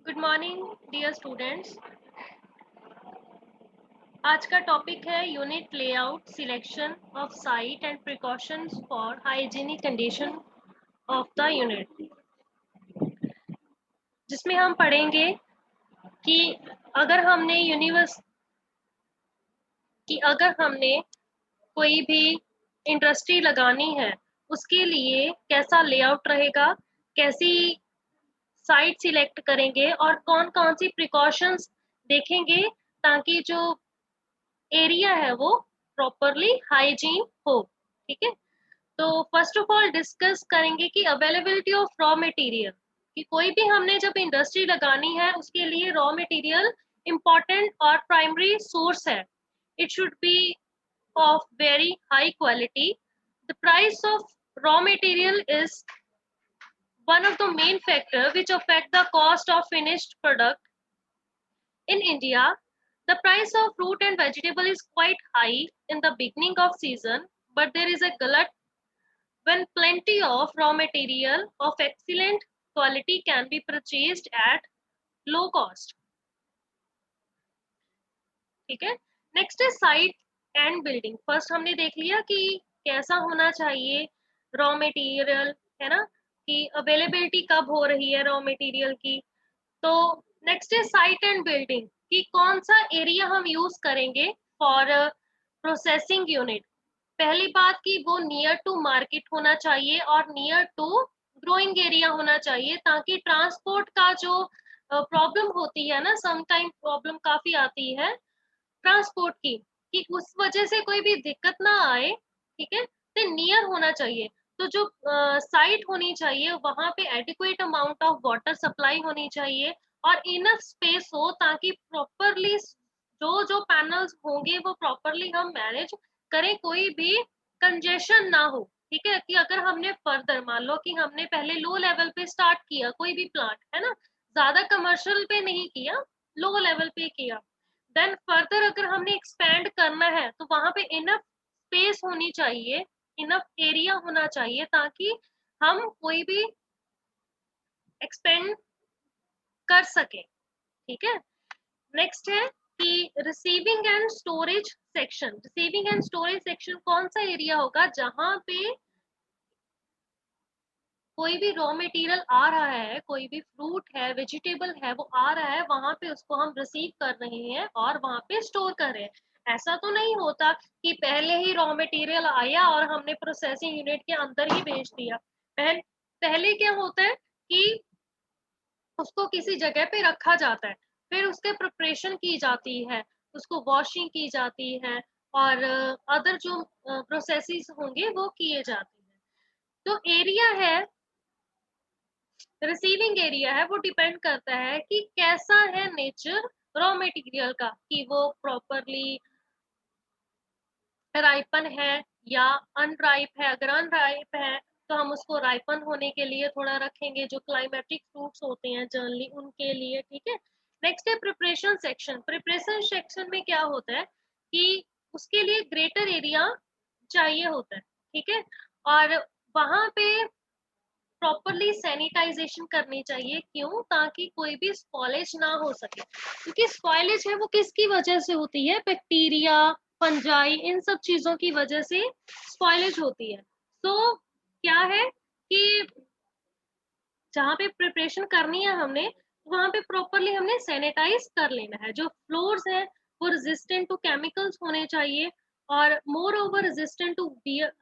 Good morning dear students. आज का topic है unit layout selection of site and precautions for hygienic condition of the unit, जिसमें हम पढ़ेंगे कि अगर हमने अगर हमने कोई भी इंडस्ट्री लगानी है उसके लिए कैसा लेआउट रहेगा, कैसी साइट सिलेक्ट करेंगे और कौन कौन सी प्रिकॉशंस देखेंगे ताकि जो एरिया है वो प्रॉपरली हाइजीन हो। ठीक है, तो फर्स्ट ऑफ ऑल डिस्कस करेंगे कि अवेलेबिलिटी ऑफ रॉ मटेरियल, कि कोई भी हमने जब इंडस्ट्री लगानी है उसके लिए रॉ मटेरियल इंपॉर्टेंट और प्राइमरी सोर्स है। It should be of very high quality. The price of raw material is one of the main factor which affect the cost of finished product. In India, the price of fruit and vegetable is quite high in the beginning of season, but there is a glut when plenty of raw material of excellent quality can be purchased at low cost. ठीक है, next है site and building. First हमने देख लिया कि कैसा होना चाहिए रॉ मटेरियल, है ना, कि अवेलेबिलिटी कब हो रही है रॉ मटेरियल की। तो नेक्स्ट है साइट एंड बिल्डिंग, कि कौन सा एरिया हम यूज करेंगे फॉर प्रोसेसिंग यूनिट। पहली बात कि वो नियर टू मार्केट होना चाहिए और नियर टू ग्रोइंग एरिया होना चाहिए, ताकि ट्रांसपोर्ट का जो प्रॉब्लम होती है ना, सम टाइम प्रॉब्लम काफी आती है ट्रांसपोर्ट की, कि उस वजह से कोई भी दिक्कत ना आए। ठीक है, तो नियर होना चाहिए। तो जो साइट होनी चाहिए वहां पे adequate amount of water supply होनी चाहिए और इनफ स्पेस हो, ताकि प्रॉपरली जो जो पैनल्स होंगे वो प्रॉपरली हम मैनेज करें, कोई भी कंजेशन ना हो। ठीक है, कि अगर हमने फर्दर मान लो कि हमने पहले लो लेवल पे स्टार्ट किया कोई भी प्लांट, है ना, ज्यादा कमर्शियल पे नहीं किया, लो लेवल पे किया, देन फर्दर अगर हमने एक्सपेंड करना है तो वहां पे इनफ स्पेस होनी चाहिए, इनफ एरिया होना चाहिए, ताकि हम कोई भी एक्सपेंड कर सके। ठीक है, नेक्स्ट है कि receiving end storage section. Receiving end storage section कौन सा एरिया होगा जहां पे कोई भी रॉ मटेरियल आ रहा है, कोई भी फ्रूट है, वेजिटेबल है, वो आ रहा है, वहां पे उसको हम रिसीव कर रहे हैं और वहां पे स्टोर कर रहे हैं। ऐसा तो नहीं होता कि पहले ही रॉ मटेरियल आया और हमने प्रोसेसिंग यूनिट के अंदर ही भेज दिया। पहले क्या होता है कि उसको किसी जगह पे रखा जाता है, फिर उसके प्रिपरेशन की जाती है, उसको वॉशिंग की जाती है और अदर जो प्रोसेसेस होंगे वो किए जाते हैं। तो एरिया है, रिसीविंग एरिया है, वो डिपेंड करता है कि कैसा है नेचर रॉ मटेरियल का, कि वो प्रॉपरली राइपन है या अनराइप है। अगर अनराइप है तो हम उसको राइपन होने के लिए थोड़ा रखेंगे, जो क्लाइमेटिक फ्रूट्स होते हैं जनरली उनके लिए। ठीक है, नेक्स्ट है प्रिपरेशन सेक्शन। प्रिपरेशन सेक्शन में क्या होता है कि उसके लिए ग्रेटर एरिया चाहिए होता है। ठीक है, और वहां पे प्रॉपरली सैनिटाइजेशन करनी चाहिए। क्यों? ताकि कोई भी स्पॉलेज ना हो सके, क्योंकि स्पॉलेज है वो किसकी वजह से होती है? बैक्टीरिया, फंजाई, इन सब चीजों की वजह से स्पॉलेज होती है। तो क्या है कि जहाँ पे प्रिपरेशन करनी है हमने, वहां पे प्रॉपरली हमने सैनिटाइज कर लेना है। जो फ्लोर्स है वो रेजिस्टेंट टू केमिकल्स होने चाहिए और more over resistant to wear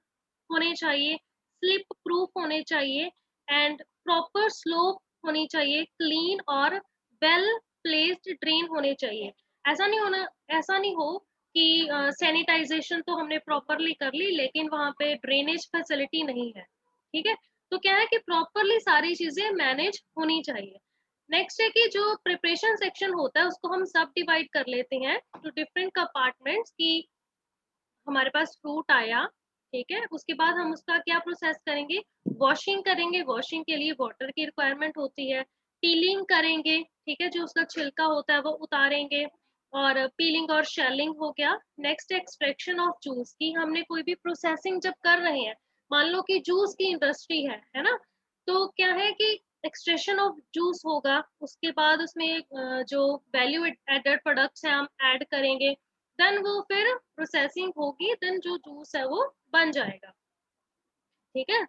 होने चाहिए, स्लिप प्रूफ होने चाहिए एंड प्रॉपर स्लोप होनी चाहिए, क्लीन और वेल प्लेस्ड ड्रेन होने चाहिए। ऐसा नहीं हो कि सैनिटाइजेशन तो हमने प्रॉपरली कर ली लेकिन वहां पे ड्रेनेज फैसिलिटी नहीं है। ठीक है, तो क्या है कि प्रॉपरली सारी चीजें मैनेज होनी चाहिए। नेक्स्ट है कि जो प्रिपरेशन सेक्शन होता है उसको हम सब डिवाइड कर लेते हैं टू डिफरेंट कंपार्टमेंट्स, की हमारे पास फ्रूट आया, ठीक है, उसके बाद हम उसका क्या प्रोसेस करेंगे? वॉशिंग करेंगे। वॉशिंग के लिए वाटर की रिक्वायरमेंट होती है। पीलिंग करेंगे, ठीक है, जो उसका छिलका होता है वो उतारेंगे, और पीलिंग और शेलिंग हो गया। नेक्स्ट एक्सट्रैक्शन ऑफ जूस, की हमने कोई भी प्रोसेसिंग जब कर रहे हैं, मान लो कि जूस की इंडस्ट्री है ना, तो क्या है कि एक्सट्रेक्शन ऑफ जूस होगा, उसके बाद उसमें जो वैल्यू एडेड प्रोडक्ट्स हैं हम ऐड करेंगे, देन वो फिर प्रोसेसिंग होगी, देन जो जूस है वो बन जाएगा। ठीक है,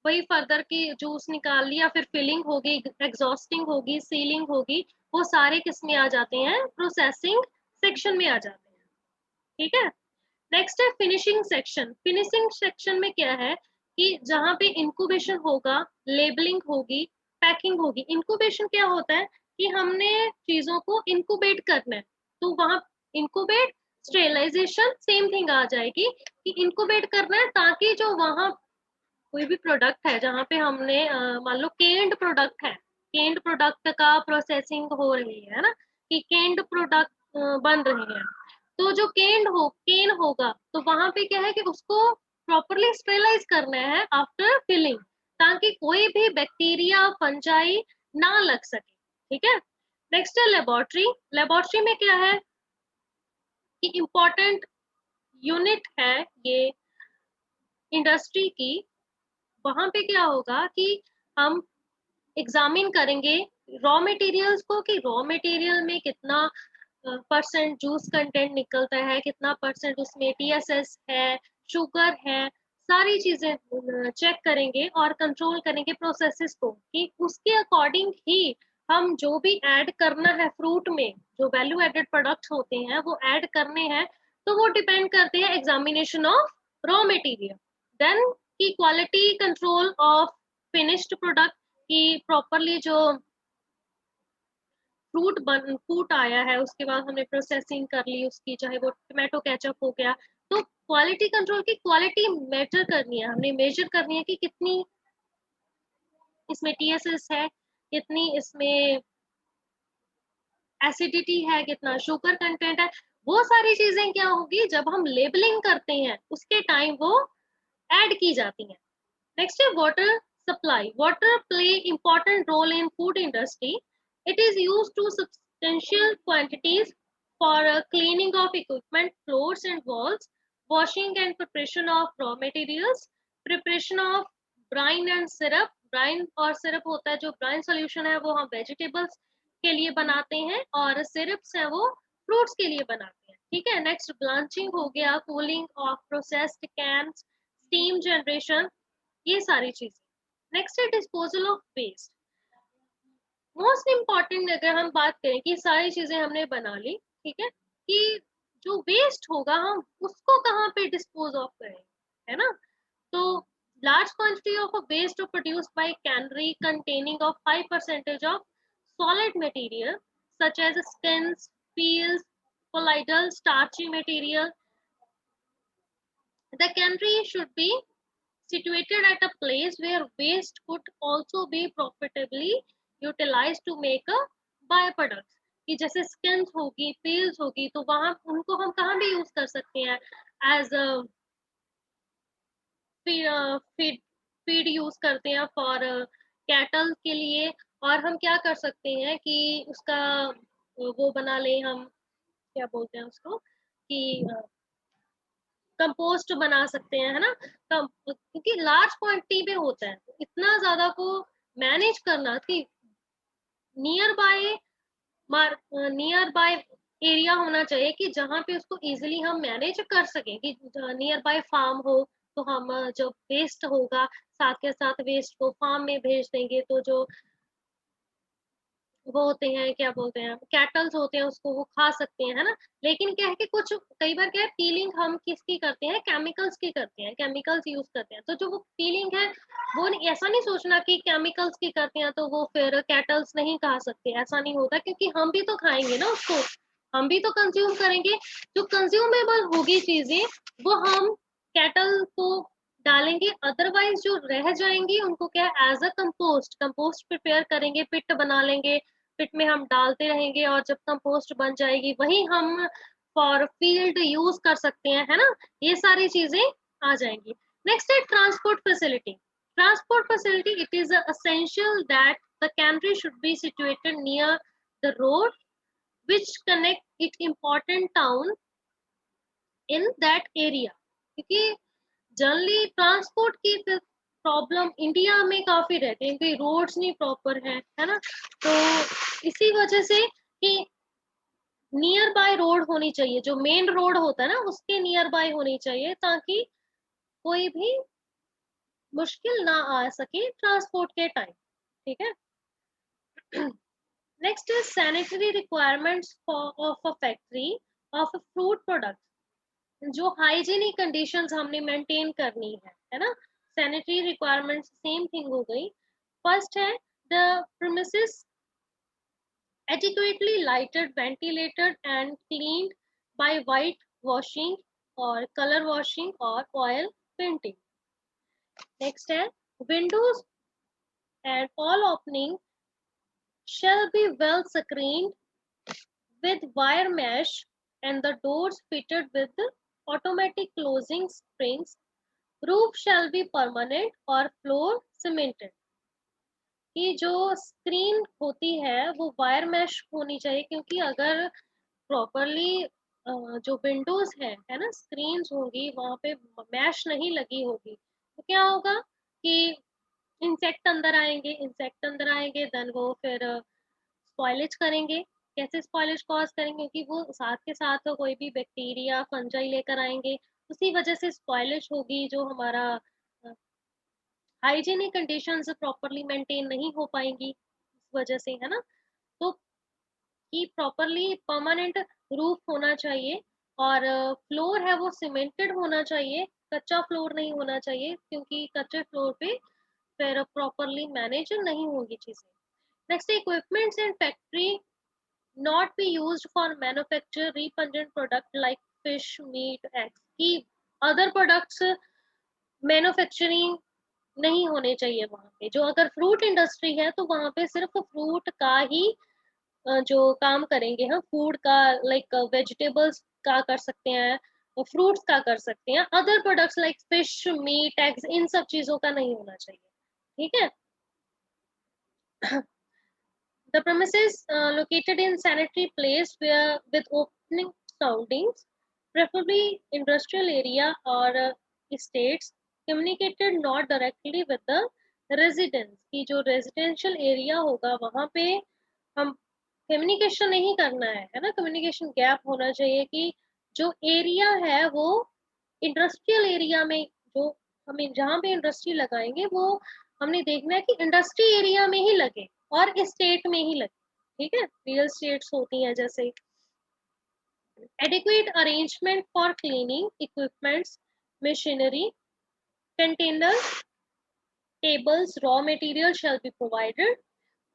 वही फर्दर की जूस निकाल लिया, फिर फिलिंग होगी, एग्जॉस्टिंग होगी, सीलिंग होगी, वो सारे किस में आ जाते हैं, प्रोसेसिंग सेक्शन में आ जाते हैं। ठीक है, नेक्स्ट है फिनिशिंग सेक्शन। फिनिशिंग सेक्शन में क्या है कि जहां पे इंक्यूबेशन होगा, लेबलिंग होगी, पैकिंग होगी। इंक्यूबेशन क्या होता है कि हमने चीजों को इंक्यूबेट करना है, तो वहां इंक्यूबेट, स्टेरिलाइजेशन सेम थिंग आ जाएगी कि इंक्यूबेट करना है, ताकि जो वहां कोई भी प्रोडक्ट है जहाँ पे हमने मान लो केंड प्रोडक्ट है, केंड प्रोडक्ट का प्रोसेसिंग हो रही है ना, कि केंड प्रोडक्ट बन रहे हैं, तो जो केन होगा, तो वहां पे क्या है कि उसको प्रॉपरली स्टेरिलाइज करना है आफ्टर फिलिंग, ताकि कोई भी बैक्टीरिया, फंजाई ना लग सके। ठीक है, नेक्स्ट है लेबोरेटरी। लेबोरेटरी में क्या है कि इम्पोर्टेंट यूनिट है ये इंडस्ट्री की। वहां पे क्या होगा कि हम एग्जामिन करेंगे रॉ मटेरियल्स को, कि रॉ मटेरियल में कितना परसेंट जूस कंटेंट निकलता है, कितना परसेंट उसमें टीएसएस है, शुगर है, सारी चीजें चेक करेंगे और कंट्रोल करेंगे प्रोसेसेस को, कि उसके अकॉर्डिंग ही हम जो भी ऐड करना है फ्रूट में, जो वैल्यू एडेड प्रोडक्ट्स होते हैं वो ऐड करने हैं, तो वो डिपेंड करते हैं examination of raw material, then की quality control of finished product, कि प्रॉपरली जो फ्रूट आया है उसके बाद हमने प्रोसेसिंग कर ली उसकी, चाहे वो टोमेटो केचप हो गया, तो क्वालिटी कंट्रोल की क्वालिटी मेजर करनी है, हमने मेजर करनी है कि कितनी इसमें टीएसएस है, कितनी इसमें एसिडिटी है, कितना शुगर कंटेंट है। वो सारी चीजें क्या होगी जब हम लेबलिंग करते हैं उसके टाइम वो ऐड की जाती हैं। नेक्स्ट है water supply. Water play important role in food industry. It is used to substantial quantities for cleaning of equipment, floors and walls, washing and preparation of raw materials, preparation of brine and syrup. brine और syrup होता है, जो brine solution है वो हम vegetables के लिए बनाते हैं, और syrups है वो fruits के लिए बनाते हैं। ठीक है, नेक्स्ट ब्लांचिंग हो गया, cooling of processed cans, steam generation, ये सारी चीजें। नेक्स्ट है disposal of waste. Most important अगर हम बात करें कि सारी चीजें हमने बना ली, ठीक है, कि जो वेस्ट होगा हम उसको कहाँ पे डिस्पोज ऑफ करेंगे, है ना। तो large quantity of waste produced by cannery containing of 5% of solid material such as skins, peels, colloidal starchy material. The cannery should be situated at a place where waste could also be profitably utilized to make a byproduct, कि जैसे skin होगी, peels होगी, तो वहां उनको हम कहाँ भी यूज कर सकते हैं, एज फीड फीड यूज करते हैं फॉर कैटल के लिए। और हम क्या कर सकते हैं कि उसका वो बना लें हम, क्या बोलते हैं उसको, कि कंपोस्ट बना सकते हैं, है ना। क्योंकि लार्ज क्वांटिटी में होता है, इतना ज्यादा को मैनेज करना कि near by near by area होना चाहिए, कि जहाँ पे उसको इजीली हम मैनेज कर सकें, कि नियर बाय फार्म हो, तो हम जो वेस्ट होगा साथ के साथ वेस्ट को फार्म में भेज देंगे, तो जो वो होते हैं, क्या बोलते हैं, कैटल्स होते हैं, उसको वो खा सकते हैं, है ना। लेकिन क्या है कि कुछ कई बार क्या है, पीलिंग हम किसकी करते हैं, केमिकल्स की करते हैं, केमिकल्स यूज करते हैं, तो जो वो पीलिंग है वो ऐसा नहीं सोचना कि केमिकल्स की करते हैं तो वो फिर कैटल्स नहीं खा सकते, ऐसा नहीं होता, क्योंकि हम भी तो खाएंगे ना उसको, हम भी तो कंज्यूम करेंगे। जो कंज्यूमेबल होगी चीजें वो हम कैटल को डालेंगे, अदरवाइज जो रह जाएंगी उनको क्या as a compost, compost prepare करेंगे, पिट बना लेंगे, पिट में हम डालते रहेंगे, और जब कंपोस्ट बन जाएगी वही हम फॉर फील्ड यूज कर सकते हैं, है ना। ये सारी चीजें आ जाएंगी। नेक्स्ट है transport facility. Transport facility, it is essential that the cannery should be situated near the road which connect it important town in that area, क्योंकि जनरली ट्रांसपोर्ट की प्रॉब्लम इंडिया में काफी रहती है क्योंकि रोड्स नहीं प्रॉपर है ना। तो इसी वजह से कि नियर बाय रोड होनी चाहिए, जो मेन रोड होता है ना उसके नियर बाय होनी चाहिए, ताकि कोई भी मुश्किल ना आ सके ट्रांसपोर्ट के टाइम। ठीक है। Next is sanitary requirements of a factory of a fruit product. जो हाइजीनिक कंडीशंस हमने मेंटेन करनी है ना। सैनिटरी रिक्वायरमेंट्स सेम थिंग हो गई। फर्स्ट है the premises adequately lighted, ventilated and cleaned by white washing or color washing or oil painting. Next है windows and all opening shall be well screened with wire mesh and the doors fitted with automatic closing springs. Roof shall be permanent or floor cemented. कि जो screen होती है वो wire mesh होनी चाहिए, क्योंकि अगर प्रॉपरली जो विंडोज है ना, स्क्रीन्स होंगी वहां पे मैश नहीं लगी होगी तो क्या होगा कि इंसेक्ट अंदर आएंगे देन वो फिर स्पॉइलेज करेंगे। कैसे स्पॉइलेज कॉज करेंगे, क्योंकि वो साथ के साथ कोई भी बैक्टीरिया फंजाई लेकर आएंगे, उसी वजह से स्पॉइलेज होगी, जो हमारा हाइजीनिक कंडीशंस प्रॉपरली मेंटेन नहीं हो पाएंगी इस वजह से, है ना। तो कि प्रॉपरली परमानेंट रूफ होना चाहिए और फ्लोर है वो सीमेंटेड होना चाहिए, कच्चा फ्लोर नहीं होना चाहिए, क्योंकि कच्चे फ्लोर पे फिर प्रॉपरली मैनेज नहीं होगी चीजें। Next equipments in factory not be used for manufacture repugnant product like fish meat eggs. की अदर प्रोडक्ट्स मैन्युफैक्चरिंग नहीं होने चाहिए वहां पे। जो अगर फ्रूट इंडस्ट्री है तो वहां पे सिर्फ फ्रूट का ही जो काम करेंगे, हम फूड का लाइक वेजिटेबल्स का कर सकते हैं, फ्रूट्स का कर सकते हैं, other products like fish meat eggs in सब चीजों का नहीं होना चाहिए। ठीक है। The premises located in sanitary place where with opening soundings, preferably industrial area or estates, communicated not directly with the residents। की जो रेजिडेंशियल एरिया होगा वहां पे हम कम्युनिकेशन नहीं करना है ना। कम्युनिकेशन गैप होना चाहिए कि जो एरिया है वो इंडस्ट्रियल एरिया में, जो हमें जहाँ पे इंडस्ट्री लगाएंगे वो हमने देखना है कि इंडस्ट्री एरिया में ही लगे और स्टेट में ही लगे। ठीक है, रियल स्टेट्स होती हैं जैसे। Adequate arrangement for cleaning equipments, machinery, containers, tables, raw material shall be provided.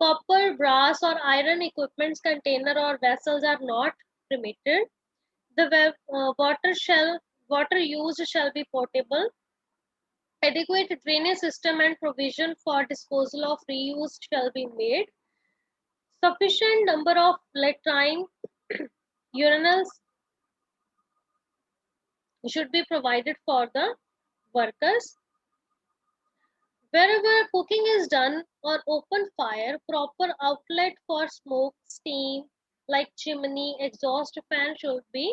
Copper, brass or iron equipments, container or vessels are not permitted. The water used shall be potable. Adequate drainage system and provision for disposal of reuse shall be made. Sufficient number of latrine urinals should be provided for the workers. Wherever cooking is done on open fire, proper outlet for smoke, steam, like chimney, exhaust fan should be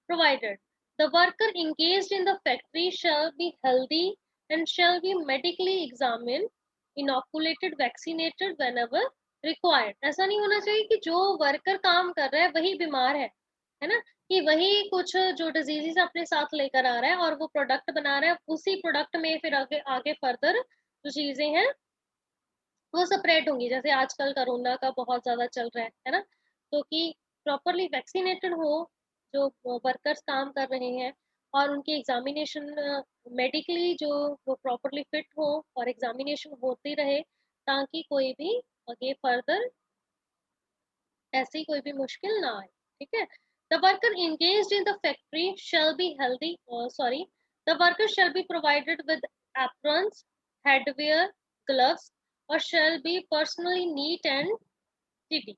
provided. The worker engaged in the factory shall be healthy and shall be medically examined, inoculated, vaccinated whenever required. ऐसा नहीं होना चाहिए कि जो worker काम कर रहा है वही बीमार है ना, कि वही कुछ जो डिजीजेस अपने साथ लेकर आ रहा है और वो प्रोडक्ट बना रहा है, उसी प्रोडक्ट में फिर आगे आगे फर्दर जो चीजें हैं वो स्प्रेड होंगी। जैसे आजकल कोरोना का बहुत ज्यादा चल रहा है ना। तो कि प्रॉपरली वैक्सीनेटेड हो जो वर्कर्स काम कर रहे हैं, और उनकी एग्जामिनेशन मेडिकली जो वो प्रॉपरली फिट हो और एग्जामिनेशन होती रहे, ताकि कोई भी आगे फर्दर ऐसी कोई भी मुश्किल ना आए। ठीक है। The worker engaged in the factory shall be healthy, the worker shall be provided with aprons, headwear, gloves or shall be personally neat and tidy।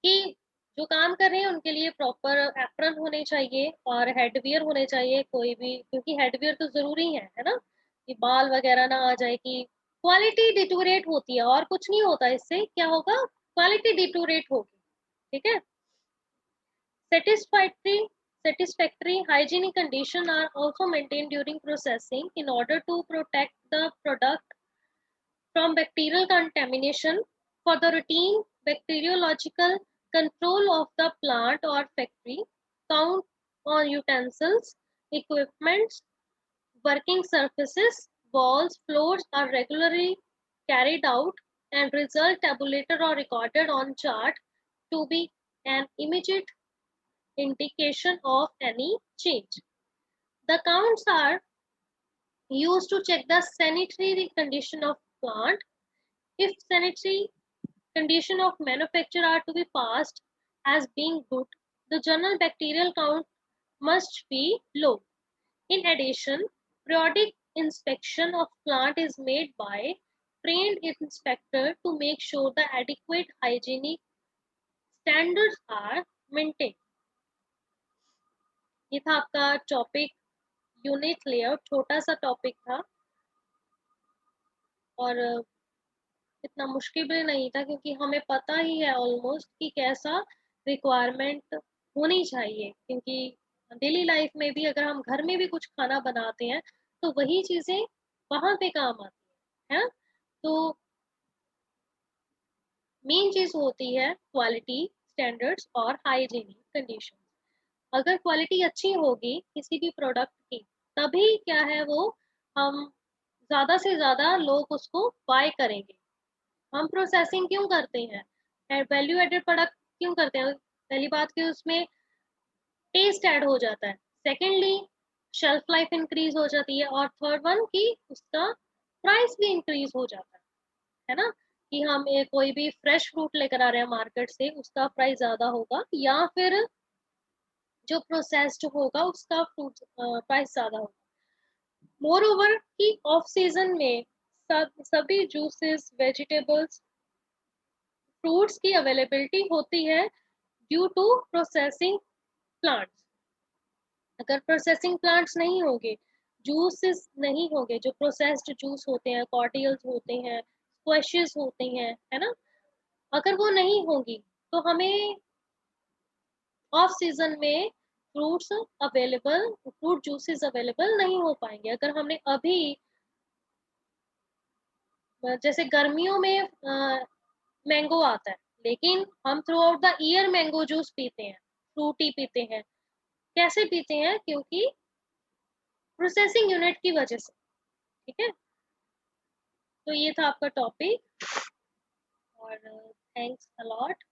कि जो काम कर रहे हैं उनके लिए प्रॉपर एप्रन होने चाहिए और हेडवियर होने चाहिए कोई भी, क्योंकि हेडवियर तो जरूरी है ना, कि बाल वगैरह ना आ जाए, कि क्वालिटी डिटोरेट होती है और कुछ नहीं होता, इससे क्या होगा, क्वालिटी डिटोरेट होगी। ठीक है। Satisfactory hygienic conditions are also maintained during processing in order to protect the product from bacterial contamination for the routine bacteriological control of the plant or factory. Count on utensils, equipments, working surfaces, walls, floors are regularly carried out and result tabulated or recorded on chart to be an immediate indication of any change. The counts are used to check the sanitary condition of plant. If sanitary condition of manufacture are to be passed as being good, the general bacterial count must be low. In addition, periodic inspection of plant is made by trained inspector to make sure the adequate hygienic standards are maintained. ये था आपका topic unit layout, छोटा सा topic था और इतना मुश्किल भी नहीं था क्योंकि हमें पता ही है ऑलमोस्ट कि कैसा रिक्वायरमेंट होनी चाहिए, क्योंकि डेली लाइफ में भी अगर हम घर में भी कुछ खाना बनाते हैं तो वही चीजें वहां पे काम आती है। तो मेन चीज होती है क्वालिटी स्टैंडर्ड्स और हाइजीनिक कंडीशन। अगर क्वालिटी अच्छी होगी किसी भी प्रोडक्ट की तभी क्या है वो हम ज्यादा से ज्यादा लोग उसको बाय करेंगे। हम प्रोसेसिंग क्यों करते हैं, वैल्यू एडेड प्रोडक्ट क्यों करते हैं? पहली बात कि उसमें टेस्ट ऐड हो जाता है, सेकेंडली शेल्फ लाइफ इंक्रीज हो जाती है और थर्ड वन कि उसका प्राइस भी इंक्रीज हो जाता है ना। कि हम कोई भी फ्रेश फ्रूट लेकर आ रहे हैं मार्केट से उसका प्राइस ज्यादा होगा या फिर जो प्रोसेस्ड होगा उसका फ्रूट प्राइस ज्यादा होगा। मोर ओवर कि ऑफ सीजन में सभी जूसेस वेजिटेबल्स फ्रूट्स की अवेलेबिलिटी होती है ड्यू टू प्रोसेसिंग प्लांट्स। अगर प्रोसेसिंग प्लांट्स नहीं होंगे, जूसेस नहीं होंगे, जो प्रोसेस्ड जूस होते हैं, कॉर्डियल्स होते हैं, स्क्वैशेस होते हैं, है ना, अगर वो नहीं होंगी तो हमें ऑफ सीजन में फ्रूट जूसेस अवेलेबल नहीं हो पाएंगे। अगर हमने अभी जैसे गर्मियों में मैंगो आता है लेकिन हम through out the year mango juice पीते हैं, फ्रूटी पीते हैं, कैसे पीते हैं? क्योंकि प्रोसेसिंग यूनिट की वजह से। ठीक है, तो ये था आपका टॉपिक और थैंक्स अ लॉट।